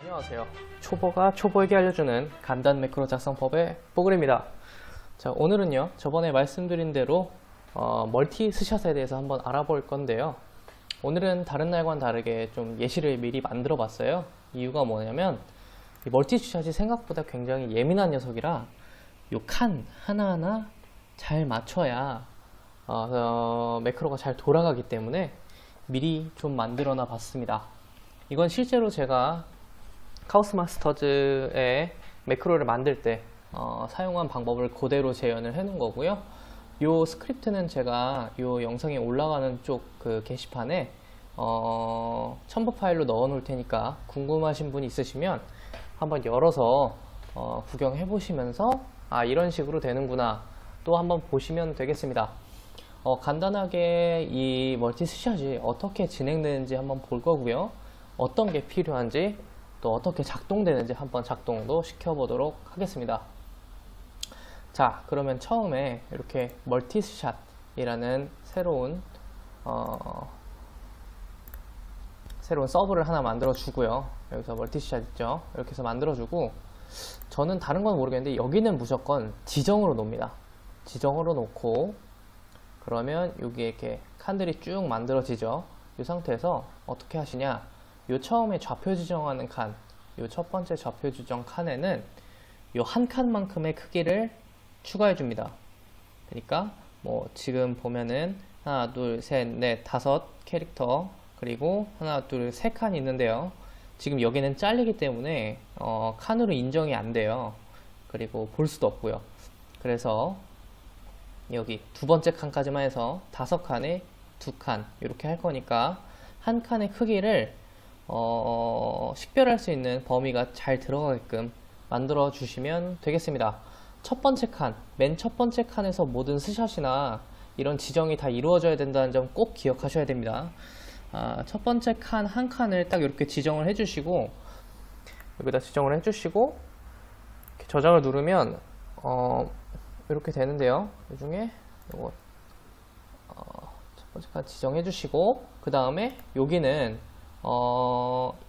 안녕하세요. 초보가 초보에게 알려주는 간단 매크로 작성법의 뽀글입니다. 자, 오늘은요, 저번에 말씀드린 대로 멀티 스샷에 대해서 한번 알아볼 건데요. 오늘은 다른 날과는 다르게 좀 예시를 미리 만들어 봤어요. 이유가 뭐냐면 이 멀티 스샷이 생각보다 굉장히 예민한 녀석이라 요 칸 하나하나 잘 맞춰야 매크로가 잘 돌아가기 때문에 미리 좀 만들어 놔 봤습니다. 이건 실제로 제가 카오스마스터즈의 매크로를 만들 때 사용한 방법을 그대로 재현을 해 놓은 거고요. 요 스크립트는 제가 요 영상에 올라가는 쪽 그 게시판에 첨부 파일로 넣어 놓을 테니까 궁금하신 분이 있으시면 한번 열어서 구경해 보시면서 이런 식으로 되는구나 또 한번 보시면 되겠습니다. 간단하게 이 멀티 스샷이 어떻게 진행되는지 한번 볼 거고요. 어떤 게 필요한지 또 어떻게 작동되는지 한번 작동도 시켜보도록 하겠습니다. 자, 그러면 처음에 이렇게 멀티스샷이라는 새로운 서브를 하나 만들어 주고요. 여기서 멀티스샷 있죠? 이렇게 해서 만들어 주고, 저는 다른 건 모르겠는데 여기는 무조건 지정으로 놓습니다. 지정으로 놓고, 그러면 여기에 이렇게 칸들이 쭉 만들어지죠. 이 상태에서 어떻게 하시냐, 요 처음에 좌표 지정하는 칸, 요 첫 번째 좌표 지정 칸에는 요 한 칸만큼의 크기를 추가해 줍니다. 그러니까 뭐 지금 보면은 하나, 둘, 셋, 넷, 다섯 캐릭터, 그리고 하나, 둘, 세 칸이 있는데요. 지금 여기는 잘리기 때문에 칸으로 인정이 안 돼요. 그리고 볼 수도 없고요. 그래서 여기 두 번째 칸까지만 해서 다섯 칸에 두 칸 이렇게 할 거니까 한 칸의 크기를 식별할 수 있는 범위가 잘 들어가게끔 만들어 주시면 되겠습니다. 첫 번째 칸, 맨 첫 번째 칸에서 모든 스샷이나 이런 지정이 다 이루어져야 된다는 점 꼭 기억하셔야 됩니다. 첫 번째 칸 한 칸을 딱 이렇게 지정을 해주시고, 여기다 지정을 해주시고 이렇게 저장을 누르면 이렇게 되는데요. 이 중에 요거 첫 번째 칸 지정해 주시고, 그 다음에 여기는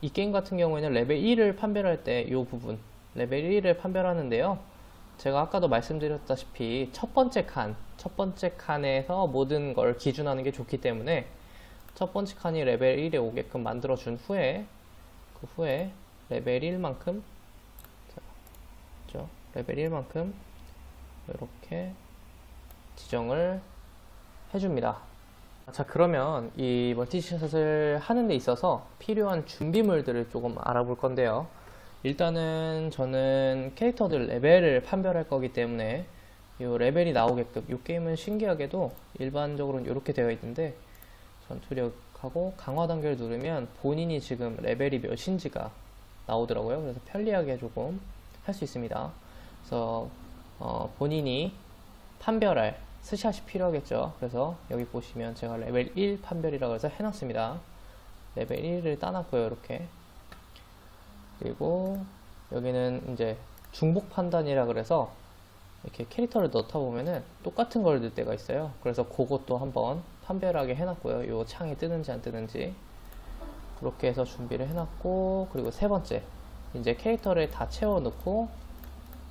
이 게임 같은 경우에는 레벨 1을 판별할 때 이 부분 레벨 1을 판별하는데요. 제가 아까도 말씀드렸다시피 첫 번째 칸에서 모든 걸 기준하는 게 좋기 때문에 첫 번째 칸이 레벨 1에 오게끔 만들어 준 후에 그 후에 레벨 1만큼 레벨 1만큼 이렇게 지정을 해줍니다. 자, 그러면 이 멀티샷을 하는 데 있어서 필요한 준비물들을 조금 알아볼 건데요. 일단은 저는 캐릭터들 레벨을 판별할 거기 때문에 이 레벨이 나오게끔, 이 게임은 신기하게도 일반적으로는 이렇게 되어 있는데 전투력하고 강화 단계를 누르면 본인이 지금 레벨이 몇인지가 나오더라고요. 그래서 편리하게 조금 할 수 있습니다. 그래서 본인이 판별할 스샷이 필요하겠죠. 그래서 여기 보시면 제가 레벨 1 판별이라고 해서 해놨습니다. 레벨 1을 따놨고요. 이렇게. 그리고 여기는 이제 중복 판단이라 그래서 이렇게 캐릭터를 넣다 보면은 똑같은 걸 넣을 때가 있어요. 그래서 그것도 한번 판별하게 해놨고요. 요 창이 뜨는지 안 뜨는지. 그렇게 해서 준비를 해놨고, 그리고 세 번째, 이제 캐릭터를 다 채워 넣고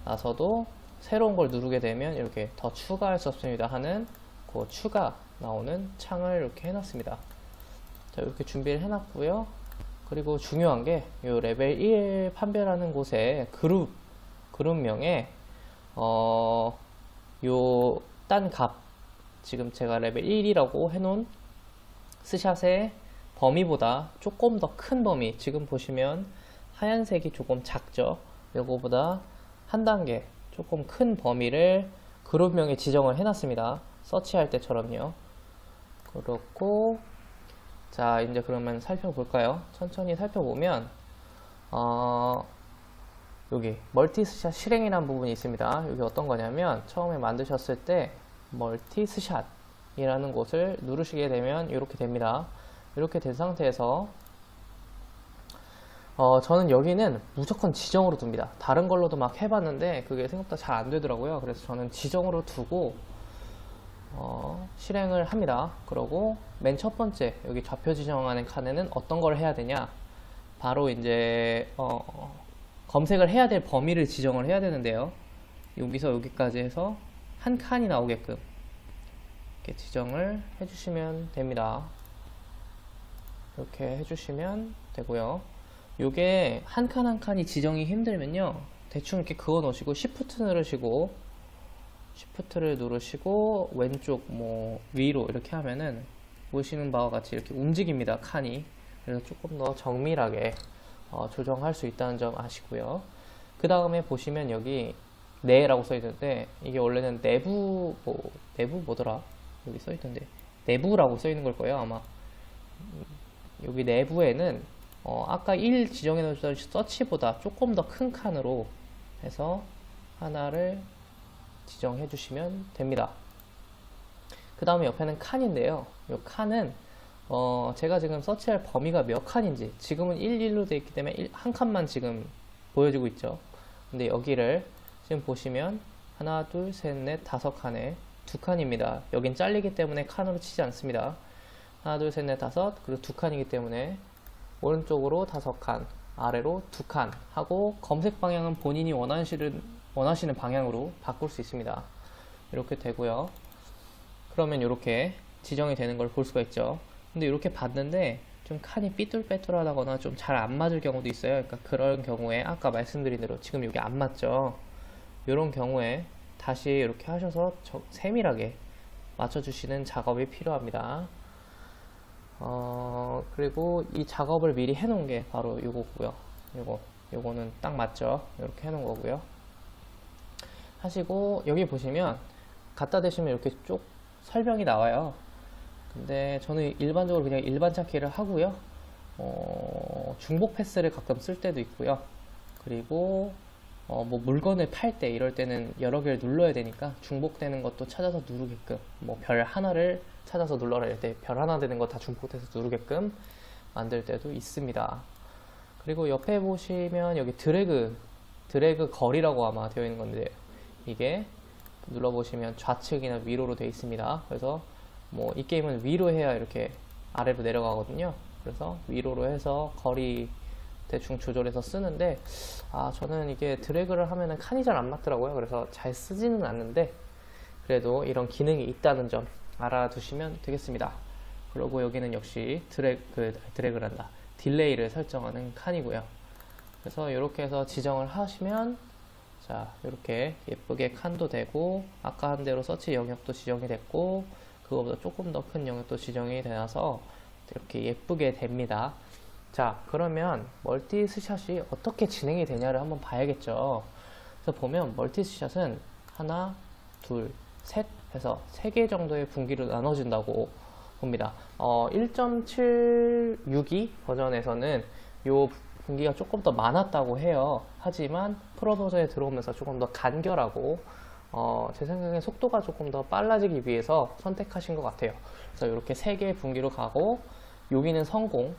나서도 새로운 걸 누르게 되면 이렇게 더 추가할 수 없습니다 하는 그 추가 나오는 창을 이렇게 해놨습니다. 자, 이렇게 준비를 해놨고요. 그리고 중요한 게 이 레벨 1 판별하는 곳에 그룹명에 요 딴 값, 지금 제가 레벨 1이라고 해놓은 스샷의 범위보다 조금 더 큰 범위, 지금 보시면 하얀색이 조금 작죠. 요거보다 한 단계 조금 큰 범위를 그룹명에 지정을 해놨습니다. 서치할 때처럼요. 그렇고, 자, 이제 그러면 살펴볼까요? 천천히 살펴보면 여기 멀티스샷 실행이라는 부분이 있습니다. 여기 어떤 거냐면 처음에 만드셨을 때 멀티스샷이라는 곳을 누르시게 되면 이렇게 됩니다. 이렇게 된 상태에서 저는 여기는 무조건 지정으로 둡니다. 다른 걸로도 막 해봤는데 그게 생각보다 잘 안 되더라고요. 그래서 저는 지정으로 두고 실행을 합니다. 그러고 맨 첫 번째 여기 좌표 지정하는 칸에는 어떤 걸 해야 되냐, 바로 이제 검색을 해야 될 범위를 지정을 해야 되는데요. 여기서 여기까지 해서 한 칸이 나오게끔 이렇게 지정을 해주시면 됩니다. 이렇게 해주시면 되고요. 요게 한 칸 한 칸이 지정이 힘들면요, 대충 이렇게 그어 놓으시고 Shift를 누르시고 왼쪽 뭐 위로 이렇게 하면은 보시는 바와 같이 이렇게 움직입니다, 칸이. 그래서 조금 더 정밀하게 조정할 수 있다는 점 아시고요. 그 다음에 보시면 여기 내라고 써 있는데, 이게 원래는 내부 뭐더라, 여기 써 있던데 내부라고 써 있는 걸 거예요, 아마. 여기 내부에는 아까 1 지정해 놓으셨던 서치보다 조금 더 큰 칸으로 해서 하나를 지정해 주시면 됩니다. 그 다음에 옆에는 칸인데요, 이 칸은 제가 지금 서치할 범위가 몇 칸인지, 지금은 1로 되어 있기 때문에 한 칸만 지금 보여지고 있죠. 근데 여기를 지금 보시면 하나, 둘, 셋, 넷, 다섯 칸에 두 칸입니다. 여긴 잘리기 때문에 칸으로 치지 않습니다. 하나, 둘, 셋, 넷, 다섯, 그리고 두 칸이기 때문에 오른쪽으로 다섯 칸, 아래로 두 칸 하고, 검색 방향은 본인이 원하시는 방향으로 바꿀 수 있습니다. 이렇게 되고요. 그러면 이렇게 지정이 되는 걸 볼 수가 있죠. 근데 이렇게 봤는데 좀 칸이 삐뚤빼뚤하다거나 좀 잘 안 맞을 경우도 있어요. 그러니까 그런 경우에 아까 말씀드린 대로 지금 여기 안 맞죠. 이런 경우에 다시 이렇게 하셔서 세밀하게 맞춰주시는 작업이 필요합니다. 그리고 이 작업을 미리 해놓은 게 바로 요거고요. 요거는 딱 맞죠. 이렇게 해놓은 거고요. 하시고 여기 보시면 갖다 대시면 이렇게 쭉 설명이 나와요. 근데 저는 일반적으로 그냥 일반 찾기를 하고요. 중복 패스를 가끔 쓸 때도 있고요. 그리고 뭐 물건을 팔 때 이럴 때는 여러 개를 눌러야 되니까 중복되는 것도 찾아서 누르게끔, 뭐 별 하나를 찾아서 눌러라 이럴 때 별 하나 되는 거 다 중복돼서 누르게끔 만들 때도 있습니다. 그리고 옆에 보시면 여기 드래그 거리라고 아마 되어 있는 건데, 이게 눌러보시면 좌측이나 위로로 되어 있습니다. 그래서 뭐 이 게임은 위로 해야 이렇게 아래로 내려가거든요. 그래서 위로로 해서 거리 대충 조절해서 쓰는데, 저는 이게 드래그를 하면은 칸이 잘 안 맞더라고요. 그래서 잘 쓰지는 않는데, 그래도 이런 기능이 있다는 점 알아두시면 되겠습니다. 그리고 여기는 역시 드래그란다, 딜레이를 설정하는 칸이고요. 그래서 이렇게 해서 지정을 하시면, 자, 이렇게 예쁘게 칸도 되고, 아까 한 대로 서치 영역도 지정이 됐고, 그거보다 조금 더 큰 영역도 지정이 되어서 이렇게 예쁘게 됩니다. 자, 그러면 멀티 스샷이 어떻게 진행이 되냐를 한번 봐야겠죠. 그래서 보면 멀티 스샷은 하나, 둘, 셋 해서 3개 정도의 분기로 나눠진다고 봅니다. 1.762 버전에서는 요 분기가 조금 더 많았다고 해요. 하지만 프로 버전에 들어오면서 조금 더 간결하고, 제 생각엔 속도가 조금 더 빨라지기 위해서 선택하신 것 같아요. 그래서 이렇게 3개의 분기로 가고, 여기는 성공,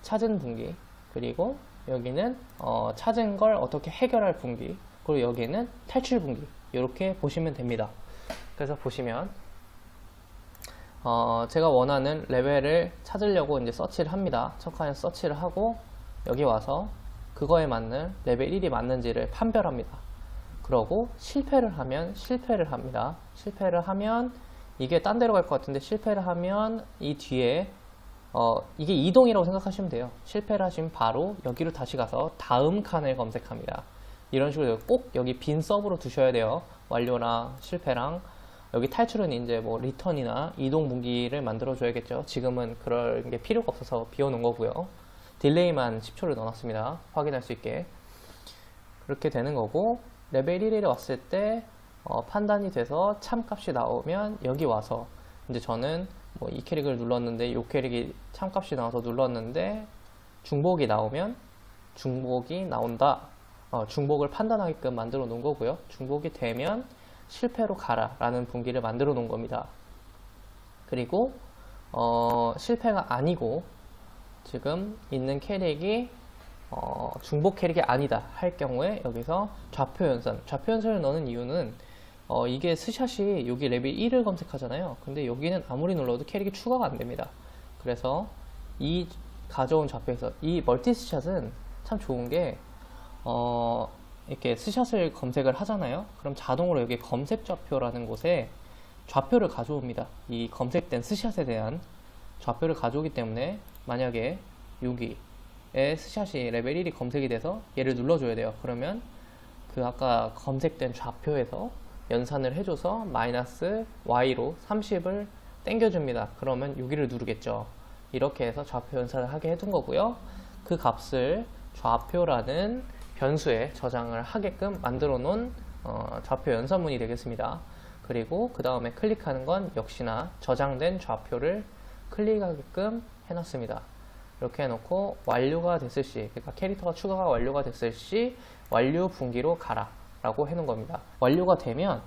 찾은 분기, 그리고 여기는 찾은 걸 어떻게 해결할 분기, 그리고 여기는 탈출 분기, 이렇게 보시면 됩니다. 그래서 보시면 제가 원하는 레벨을 찾으려고 이제 서치를 합니다. 첫 칸에 서치를 하고 여기 와서 그거에 맞는 레벨 1이 맞는지를 판별합니다. 그러고 실패를 하면 실패를 합니다. 실패를 하면 이게 딴 데로 갈 것 같은데, 실패를 하면 이 뒤에 이게 이동이라고 생각하시면 돼요. 실패를 하시면 바로 여기로 다시 가서 다음 칸을 검색합니다. 이런 식으로 꼭 여기 빈 서브로 두셔야 돼요. 완료나 실패랑. 여기 탈출은 이제 뭐 리턴이나 이동 분기를 만들어 줘야겠죠. 지금은 그럴 게 필요가 없어서 비워놓은 거고요. 딜레이만 10초를 넣어놨습니다. 확인할 수 있게. 그렇게 되는 거고, 레벨 1에 왔을 때 판단이 돼서 참값이 나오면 여기 와서 이제 저는 뭐 이 캐릭을 눌렀는데 이 캐릭이 참값이 나와서 눌렀는데 중복이 나오면 중복이 나온다, 중복을 판단하게끔 만들어 놓은 거고요. 중복이 되면 실패로 가라 라는 분기를 만들어 놓은 겁니다. 그리고 실패가 아니고 지금 있는 캐릭이 중복 캐릭이 아니다 할 경우에 여기서 좌표연산을 넣는 이유는 이게 스샷이 여기 레벨 1을 검색하잖아요. 근데 여기는 아무리 눌러도 캐릭이 추가가 안 됩니다. 그래서 이 가져온 좌표에서 이 멀티 스샷은 참 좋은 게 이렇게 스샷을 검색을 하잖아요. 그럼 자동으로 여기 검색 좌표라는 곳에 좌표를 가져옵니다. 이 검색된 스샷에 대한 좌표를 가져오기 때문에 만약에 여기에 스샷이 레벨 1이 검색이 돼서 얘를 눌러줘야 돼요. 그러면 그 아까 검색된 좌표에서 연산을 해줘서 마이너스 Y로 30을 땡겨줍니다. 그러면 여기를 누르겠죠. 이렇게 해서 좌표 연산을 하게 해둔 거고요. 그 값을 좌표라는 변수에 저장을 하게끔 만들어 놓은 좌표 연산문이 되겠습니다. 그리고 그 다음에 클릭하는 건 역시나 저장된 좌표를 클릭하게끔 해놨습니다. 이렇게 해놓고 완료가 됐을 시, 그러니까 캐릭터가 추가가 완료가 됐을 시 완료 분기로 가라 라고 해놓은 겁니다. 완료가 되면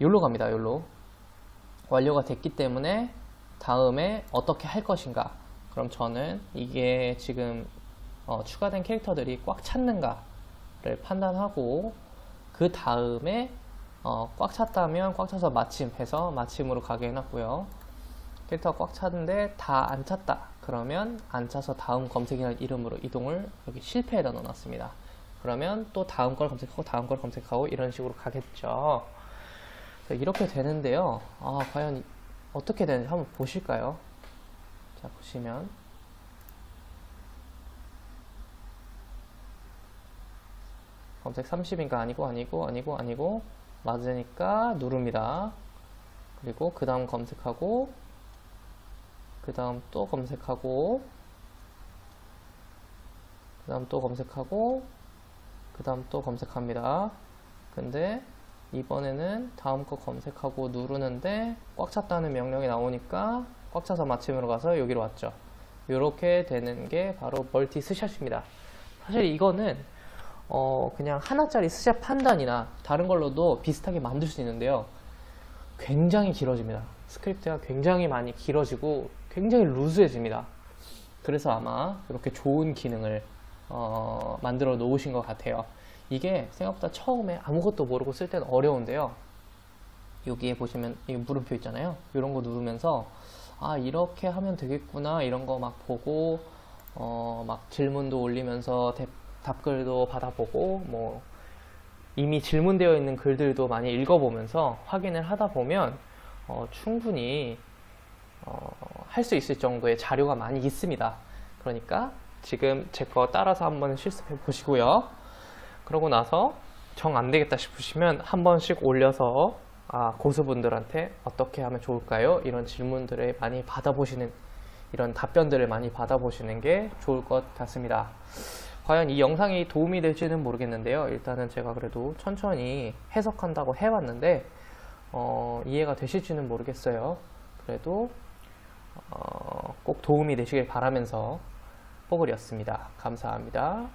여기로 갑니다. 여기로 완료가 됐기 때문에 다음에 어떻게 할 것인가. 그럼 저는 이게 지금 추가된 캐릭터들이 꽉 찼는가를 판단하고 그 다음에 꽉 찼다면 꽉 차서 마침 해서 마침으로 가게 해놨고요. 캐릭터가 꽉 찼는데 다 안 찼다. 그러면 안 차서 다음 검색이라는 이름으로 이동을 여기 실패에다 넣어놨습니다. 그러면 또 다음 걸 검색하고 다음 걸 검색하고 이런 식으로 가겠죠. 이렇게 되는데요. 과연 어떻게 되는지 한번 보실까요? 자, 보시면 검색 30인가 아니고 맞으니까 누릅니다. 그리고 그 다음 검색하고 그 다음 또 검색하고 그 다음 또 검색하고 그 다음 또 검색합니다. 근데 이번에는 다음 거 검색하고 누르는데 꽉 찼다는 명령이 나오니까 꽉 차서 마침으로 가서 여기로 왔죠. 이렇게 되는 게 바로 멀티 스샷입니다. 사실 이거는 그냥 하나짜리 스샷 판단이나 다른 걸로도 비슷하게 만들 수 있는데요. 굉장히 길어집니다. 스크립트가 굉장히 많이 길어지고 굉장히 루즈해집니다. 그래서 아마 이렇게 좋은 기능을 만들어 놓으신 것 같아요. 이게 생각보다 처음에 아무것도 모르고 쓸 때는 어려운데요. 여기에 보시면 이 물음표 있잖아요. 이런 거 누르면서 이렇게 하면 되겠구나 이런 거 막 보고 막 질문도 올리면서 답글도 받아보고 뭐 이미 질문되어 있는 글들도 많이 읽어보면서 확인을 하다 보면 충분히 할 수 있을 정도의 자료가 많이 있습니다. 그러니까 지금 제 거 따라서 한번 실습해 보시고요. 그러고 나서 정 안 되겠다 싶으시면 한 번씩 올려서 고수분들한테 어떻게 하면 좋을까요? 이런 질문들을 많이 받아보시는, 이런 답변들을 많이 받아보시는 게 좋을 것 같습니다. 과연 이 영상이 도움이 될지는 모르겠는데요. 일단은 제가 그래도 천천히 해석한다고 해봤는데 이해가 되실지는 모르겠어요. 그래도 꼭 도움이 되시길 바라면서 뽀글이었습니다. 감사합니다.